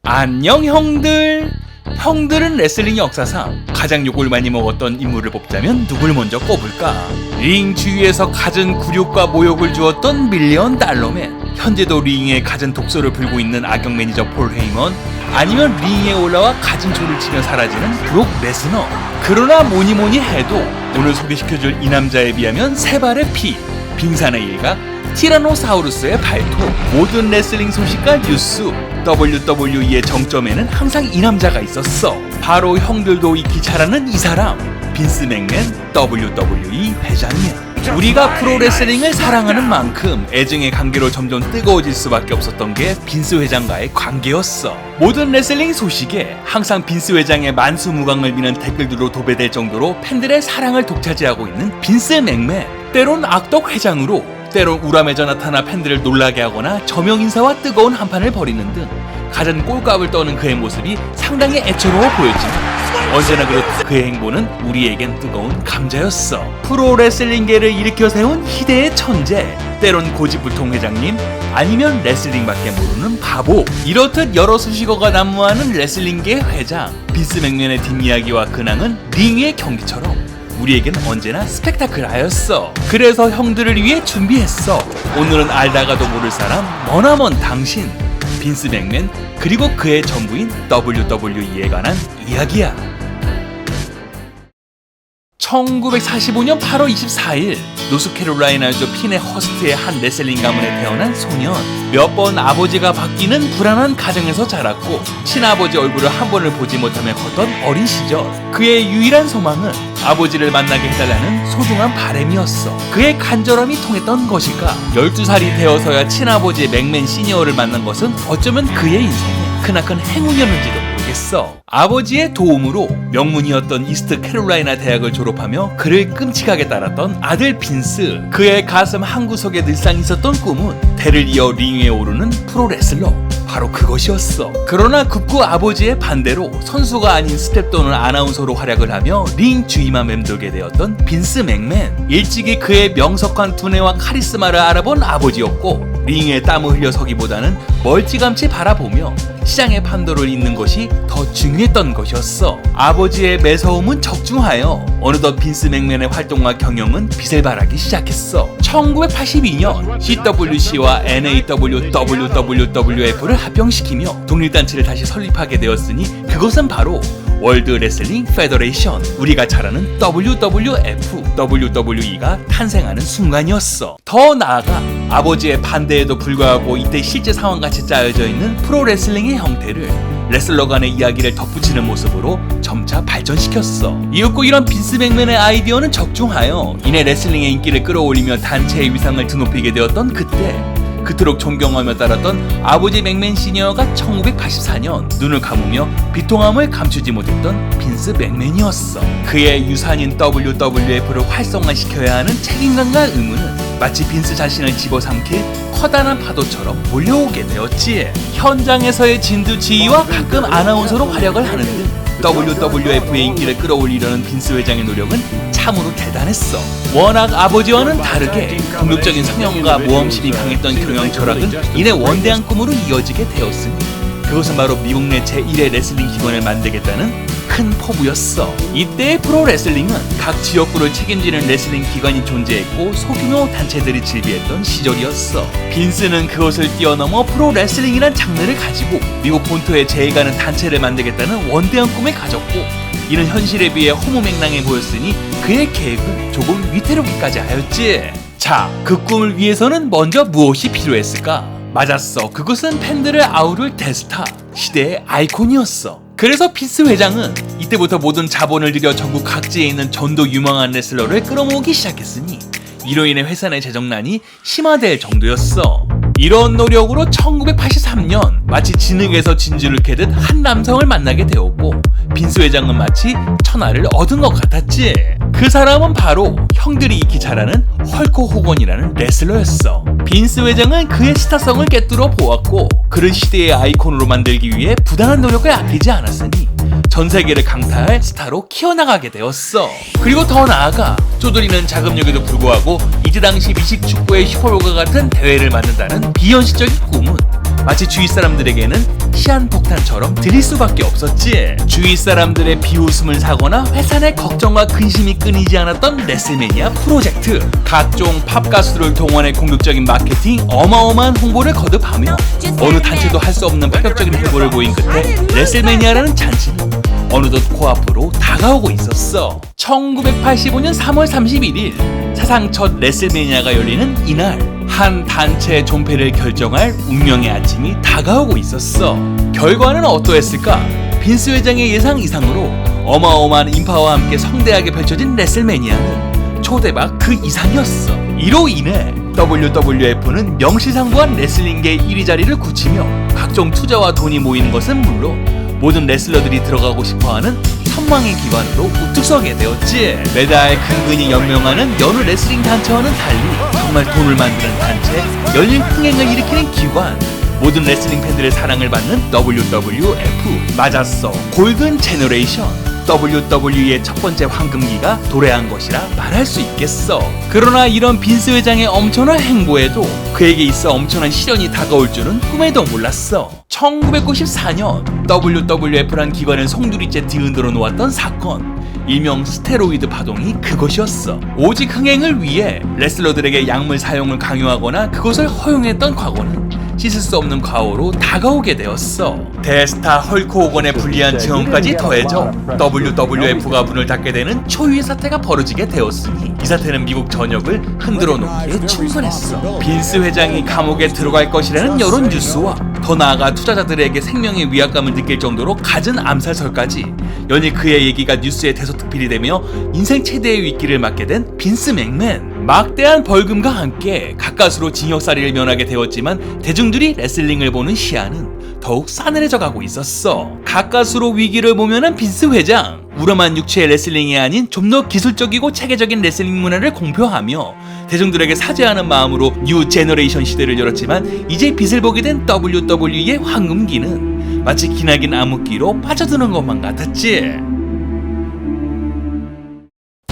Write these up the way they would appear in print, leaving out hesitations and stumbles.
안녕 형들. 형들은 레슬링 역사상 가장 욕을 많이 먹었던 인물을 뽑자면 누굴 먼저 꼽을까? 링 주위에서 갖은 굴욕과 모욕을 주었던 밀리언 달러맨, 현재도 링에 갖은 독소를 불고 있는 악역 매니저 폴 헤이먼, 아니면 링에 올라와 갖은 조를 치며 사라지는 브록 레스너. 그러나 뭐니뭐니 해도 오늘 소개시켜줄 이 남자에 비하면 세 발의 피, 빙산의 일각, 티라노사우루스의 발톱, 모든 레슬링 소식과 뉴스, WWE의 정점에는 항상 이 남자가 있었어. 바로 형들도 익히 잘 아는 이 사람, 빈스 맥맨 WWE 회장이야. 우리가 프로레슬링을 사랑하는 만큼 애증의 관계로 점점 뜨거워질 수밖에 없었던 게 빈스 회장과의 관계였어. 모든 레슬링 소식에 항상 빈스 회장의 만수무강을 미는 댓글들로 도배될 정도로 팬들의 사랑을 독차지하고 있는 빈스 맥맨. 때론 악덕 회장으로, 때론 우람해져 나타나 팬들을 놀라게 하거나 저명 인사와 뜨거운 한판을 벌이는 등 가진 꼴값을 떠는 그의 모습이 상당히 애처로워 보였지만 언제나 그렇듯 그의 행보는 우리에겐 뜨거운 감자였어. 프로레슬링계를 일으켜 세운 희대의 천재, 때론 고집불통 회장님, 아니면 레슬링밖에 모르는 바보. 이렇듯 여러 수식어가 난무하는 레슬링계 회장 빈스 맥맨의 뒷이야기와 근황은 링 위의 경기처럼 우리에겐 언제나 스펙타클하였어. 그래서 형들을 위해 준비했어. 오늘은 알다가도 모를 사람, 머나먼 당신 빈스 맥맨, 그리고 그의 전부인 WWE에 관한 이야기야. 1945년 8월 24일 노스캐롤라이나주 피네 허스트의 한 레슬링 가문에 태어난 소년. 몇 번 아버지가 바뀌는 불안한 가정에서 자랐고 친아버지 얼굴을 한 번을 보지 못하며 컸던 어린 시절. 그의 유일한 소망은 아버지를 만나게 해달라는 소중한 바람이었어. 그의 간절함이 통했던 것일까? 12살이 되어서야 친아버지 맥맨 시니어를 만난 것은 어쩌면 그의 인생에 크나큰 행운이었는지도 모르겠어. 아버지의 도움으로 명문이었던 이스트 캐롤라이나 대학을 졸업하며 그를 끔찍하게 따랐던 아들 빈스. 그의 가슴 한구석에 늘상 있었던 꿈은 대를 이어 링 위에 오르는 프로레슬러, 바로 그것이었어. 그러나 급구 아버지의 반대로 선수가 아닌 스텝 또는 아나운서로 활약을 하며 링 주위만 맴돌게 되었던 빈스 맥맨. 일찍이 그의 명석한 두뇌와 카리스마를 알아본 아버지였고 링에 땀을 흘려 서기보다는 멀찌감치 바라보며 시장의 판도를 잇는 것이 더 중요했던 것이었어. 아버지의 매서움은 적중하여 어느덧 빈스 맥맨의 활동과 경영은 빛을 발하기 시작했어. 1982년 CWC와 NAW WWWF를 합병시키며 독립단체를 다시 설립하게 되었으니 그것은 바로 월드 레슬링 페더레이션, 우리가 잘 아는 WWF, WWE가 탄생하는 순간이었어. 더 나아가 아버지의 반대에도 불구하고 이때 실제 상황같이 짜여져 있는 프로레슬링의 형태를 레슬러 간의 이야기를 덧붙이는 모습으로 점차 발전시켰어. 이윽고 이런 빈스 맥맨의 아이디어는 적중하여 이내 레슬링의 인기를 끌어올리며 단체의 위상을 드높이게 되었던 그때, 그토록 존경하며 따랐던 아버지 맥맨 시니어가 1984년 눈을 감으며 비통함을 감추지 못했던 빈스 맥맨이었어. 그의 유산인 WWF를 활성화시켜야 하는 책임감과 의무는 마치 빈스 자신을 집어삼킬 커다란 파도처럼 몰려오게 되었지. 현장에서의 진두지휘와 가끔 아나운서로 활약을 하는 등 WWF의 인기를 끌어올리려는 빈스 회장의 노력은 참으로 대단했어. 워낙 아버지와는 다르게 공격적인 성향과 모험심이 강했던 경영 철학은 이내 원대한 꿈으로 이어지게 되었으니 그것은 바로 미국 내 제1의 레슬링 기관을 만들겠다는 큰 포부였어. 이때의 프로레슬링은 각 지역구를 책임지는 레슬링 기관이 존재했고 소규모 단체들이 즐비했던 시절이었어. 빈스는 그것을 뛰어넘어 프로레슬링이란 장르를 가지고 미국 본토에 제해가는 단체를 만들겠다는 원대한 꿈을 가졌고 이는 현실에 비해 허무맹랑해 보였으니 그의 계획은 조금 위태롭기까지 하였지. 자, 그 꿈을 위해서는 먼저 무엇이 필요했을까? 맞았어. 그것은 팬들을 아우를 대스타, 시대의 아이콘이었어. 그래서 빈스 회장은 이때부터 모든 자본을 들여 전국 각지에 있는 전도 유망한 레슬러를 끌어모으기 시작했으니 이로 인해 회사 내 재정난이 심화될 정도였어. 이런 노력으로 1983년 마치 진흙에서 진주를 캐듯 한 남성을 만나게 되었고 빈스 회장은 마치 천하를 얻은 것 같았지. 그 사람은 바로 형들이 익히 잘 아는 헐크 호건이라는 레슬러였어. 빈스 회장은 그의 스타성을 꿰뚫어 보았고 그를 시대의 아이콘으로 만들기 위해 부단한 노력을 아끼지 않았으니 전 세계를 강타할 스타로 키워나가게 되었어. 그리고 더 나아가 쪼들이는 자금력에도 불구하고 이때 당시 미식 축구의 슈퍼볼과 같은 대회를 만든다는 비현실적인 꿈은 마치 주위 사람들에게는 시한폭탄처럼 들릴 수밖에 없었지. 주위 사람들의 비웃음을 사거나 회사 내 걱정과 근심이 끊이지 않았던 레슬매니아 프로젝트. 각종 팝 가수를 동원해 공격적인 마케팅, 어마어마한 홍보를 거듭하며 어느 단체도 할 수 없는 파격적인 행보를 보인 끝에 레슬매니아라는 잔치는 어느덧 코앞으로 다가오고 있었어. 1985년 3월 31일 사상 첫 레슬매니아가 열리는 이날, 한 단체의 존폐를 결정할 운명의 아침이 다가오고 있었어. 결과는 어떠했을까? 빈스 회장의 예상 이상으로 어마어마한 인파와 함께 성대하게 펼쳐진 레슬매니아는 초대박 그 이상이었어. 이로 인해 WWF는 명실상부한 레슬링계의 1위 자리를 굳히며 각종 투자와 돈이 모이는 것은 물론 모든 레슬러들이 들어가고 싶어하는 선망의 기관으로 우뚝 서게 되었지. 매달 근근히 연명하는 여느 레슬링 단체와는 달리 정말 돈을 만드는 단체, 열린 흥행을 일으키는 기관, 모든 레슬링 팬들의 사랑을 받는 WWF. 맞았어, 골든 제너레이션. WWE의 첫 번째 황금기가 도래한 것이라 말할 수 있겠어. 그러나 이런 빈스 회장의 엄청난 행보에도 그에게 있어 엄청난 시련이 다가올 줄은 꿈에도 몰랐어. 1994년 WWF란 기관을 송두리째 뒤흔들어 놓았던 사건, 일명 스테로이드 파동이 그것이었어. 오직 흥행을 위해 레슬러들에게 약물 사용을 강요하거나 그것을 허용했던 과거는 씻을 수 없는 과오로 다가오게 되었어. 대스타 헐크 호건의 불리한 증언까지 더해져 WWF가 문을 닫게 되는 초유의 사태가 벌어지게 되었으니 이 사태는 미국 전역을 흔들어 놓기에 충분했어. 빈스 회장이 감옥에 들어갈 것이라는 여론 뉴스와 더 나아가 투자자들에게 생명의 위압감을 느낄 정도로 갖은 암살설까지 연일 그의 얘기가 뉴스에 대서특필이 되며 인생 최대의 위기를 맞게 된 빈스 맥맨. 막대한 벌금과 함께 가까스로 징역살이를 면하게 되었지만 대중들이 레슬링을 보는 시야는 더욱 싸늘해져 가고 있었어. 가까스로 위기를 모면한 빈스 회장. 우람한 육체의 레슬링이 아닌 좀 더 기술적이고 체계적인 레슬링 문화를 공표하며 대중들에게 사죄하는 마음으로 뉴 제너레이션 시대를 열었지만 이제 빛을 보게 된 WWE의 황금기는 마치 기나긴 암흑기로 빠져드는 것만 같았지.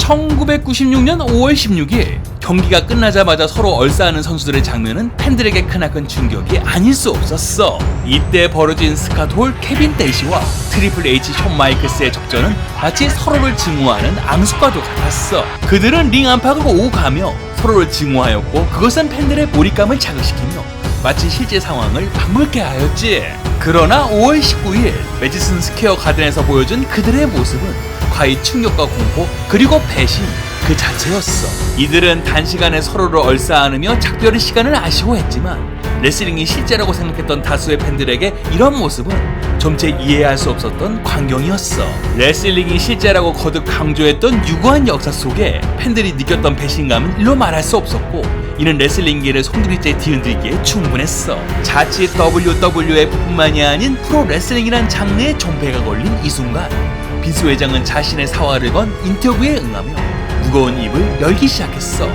1996년 5월 16일 경기가 끝나자마자 서로 얼싸하는 선수들의 장면은 팬들에게 크나큰 충격이 아닐 수 없었어. 이때 벌어진 스캇 홀, 케빈 데이시와 트리플 H 션 마이클스의 적전은 마치 서로를 증오하는 앙숙과도 같았어. 그들은 링 안팎으로 오가며 서로를 증오하였고 그것은 팬들의 몰입감을 자극시키며 마치 실제 상황을 방불케 하였지. 그러나 5월 19일 매디슨 스퀘어 가든에서 보여준 그들의 모습은 과히 충격과 공포 그리고 배신 그 자체였어. 이들은 단시간에 서로를 얼싸안으며 작별의 시간을 아쉬워했지만 레슬링이 실제라고 생각했던 다수의 팬들에게 이런 모습은 점차 이해할 수 없었던 광경이었어. 레슬링이 실제라고 거듭 강조했던 유구한 역사 속에 팬들이 느꼈던 배신감은 일로 말할 수 없었고 이는 레슬링계를 송두리째 뒤흔들기에 충분했어. 자칫 WWF뿐만이 아닌 프로레슬링이란 장르의 존폐가 걸린 이 순간 빈스 회장은 자신의 사활을 건 인터뷰에 응하며 무거운 입을 열기 시작했어.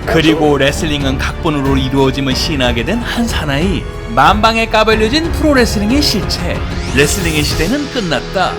그리고 레슬링은 각본으로 이루어짐을 시인하게 된 한 사나이. 만방에 까발려진 프로레슬링의 실체. 레슬링의 시대는 끝났다.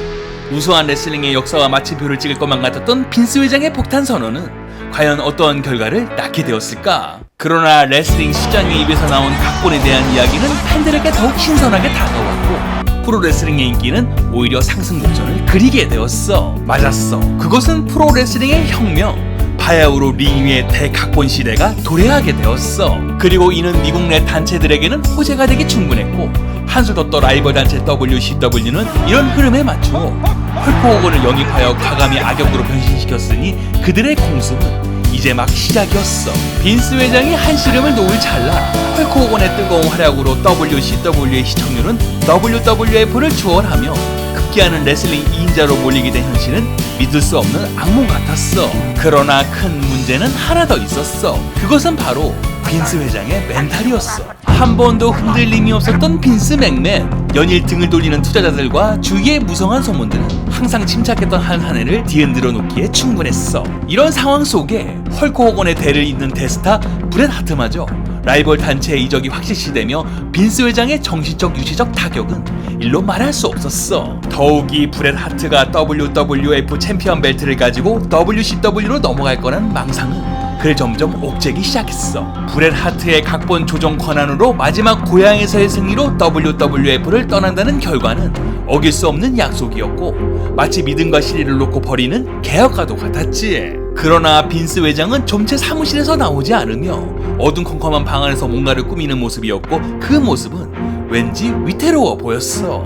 우수한 레슬링의 역사와 마침표를 찍을 것만 같았던 빈스 회장의 폭탄 선언은 과연 어떠한 결과를 낳게 되었을까? 그러나 레슬링 시장의 입에서 나온 각본에 대한 이야기는 팬들에게 더욱 신선하게 다가왔고 프로레슬링의 인기는 오히려 상승 곡선을 그리게 되었어. 맞았어. 그것은 프로레슬링의 혁명, 바야흐로 링 위의 대각본 시대가 도래하게 되었어. 그리고 이는 미국 내 단체들에게는 호재가 되기 충분했고 한술 더 떠 라이벌 단체 WCW는 이런 흐름에 맞추어 헐크 호건을 영입하여 과감히 악역으로 변신시켰으니 그들의 공습은 이제 막 시작이었어. 빈스 회장이 한시름을 놓을 찰나 헐크 호건의 뜨거운 활약으로 WCW의 시청률은 WWF를 추월하며 급기야는 레슬링 2인자로 몰리게 된 현실은 믿을 수 없는 악몽 같았어. 그러나 큰 문제는 하나 더 있었어. 그것은 바로 빈스 회장의 멘탈이었어. 한 번도 흔들림이 없었던 빈스 맥맨. 연일 등을 돌리는 투자자들과 주위의 무성한 소문들은 항상 침착했던 한 사내를 뒤흔들어 놓기에 충분했어. 이런 상황 속에 헐크 호건의 대를 잇는 대스타 브렛 하트마저 라이벌 단체의 이적이 확실시되며 빈스 회장의 정신적 유지적 타격은 일로 말할 수 없었어. 더욱이 브렛 하트가 WWF 챔피언 벨트를 가지고 WCW로 넘어갈 거란 망상은 그 그를 점점 옥죄기 시작했어. 브렛 하트의 각본 조정 권한으로 마지막 고향에서의 승리로 WWF를 떠난다는 결과는 어길 수 없는 약속이었고 마치 믿음과 실리를 놓고 버리는 계약과도 같았지. 그러나 빈스 회장은 좀채 사무실에서 나오지 않으며 어둠컴컴한 방 안에서 뭔가를 꾸미는 모습이었고 그 모습은 왠지 위태로워 보였어.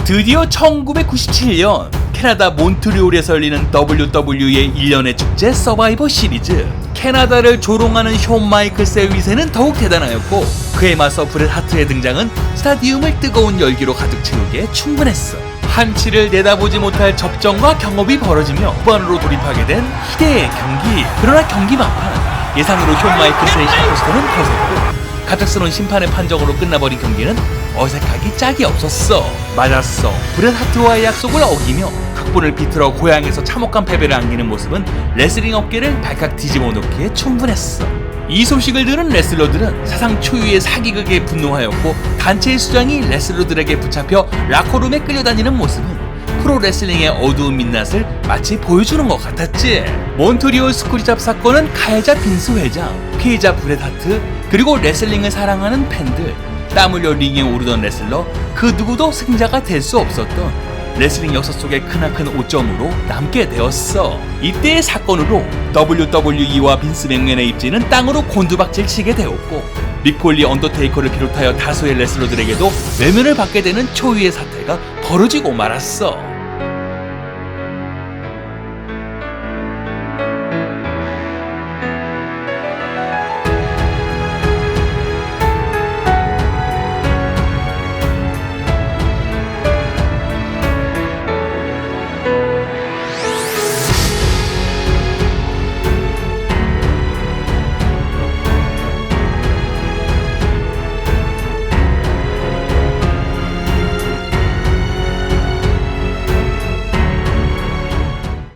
드디어 1997년 캐나다 몬트리올에서 열리는 WWE의 1년의 축제 서바이버 시리즈. 캐나다를 조롱하는 숀 마이클스의 위세는 더욱 대단하였고 그에 맞서 브렛 하트의 등장은 스타디움을 뜨거운 열기로 가득 채우기에 충분했어. 한치를 내다보지 못할 접전과 경험이 벌어지며 후반으로 돌입하게 된 희대의 경기. 그러나 경기 막판 예상으로 숀 마이클스의 샤코스터는 거셌고 갑작스러운 심판의 판정으로 끝나버린 경기는 어색하기 짝이 없었어. 맞았어. 브렛 하트와의 약속을 어기며 각본을 비틀어 고향에서 참혹한 패배를 안기는 모습은 레슬링 업계를 발칵 뒤집어 놓기에 충분했어. 이 소식을 들은 레슬러들은 사상 초유의 사기극에 분노하였고 단체의 수장이 레슬러들에게 붙잡혀 라커룸에 끌려다니는 모습은 프로레슬링의 어두운 민낯을 마치 보여주는 것 같았지. 몬트리올 스쿠리잡 사건은 가해자 빈스 회장, 피해자 브렛 하트, 그리고 레슬링을 사랑하는 팬들, 땀 흘려 링에 오르던 레슬러 그 누구도 승자가 될 수 없었던 레슬링 역사 속의 크나큰 오점으로 남게 되었어. 이때의 사건으로 WWE와 빈스 맥맨의 입지는 땅으로 곤두박질 치게 되었고 믹 폴리, 언더테이커를 비롯하여 다수의 레슬러들에게도 외면을 받게 되는 초유의 사태가 벌어지고 말았어.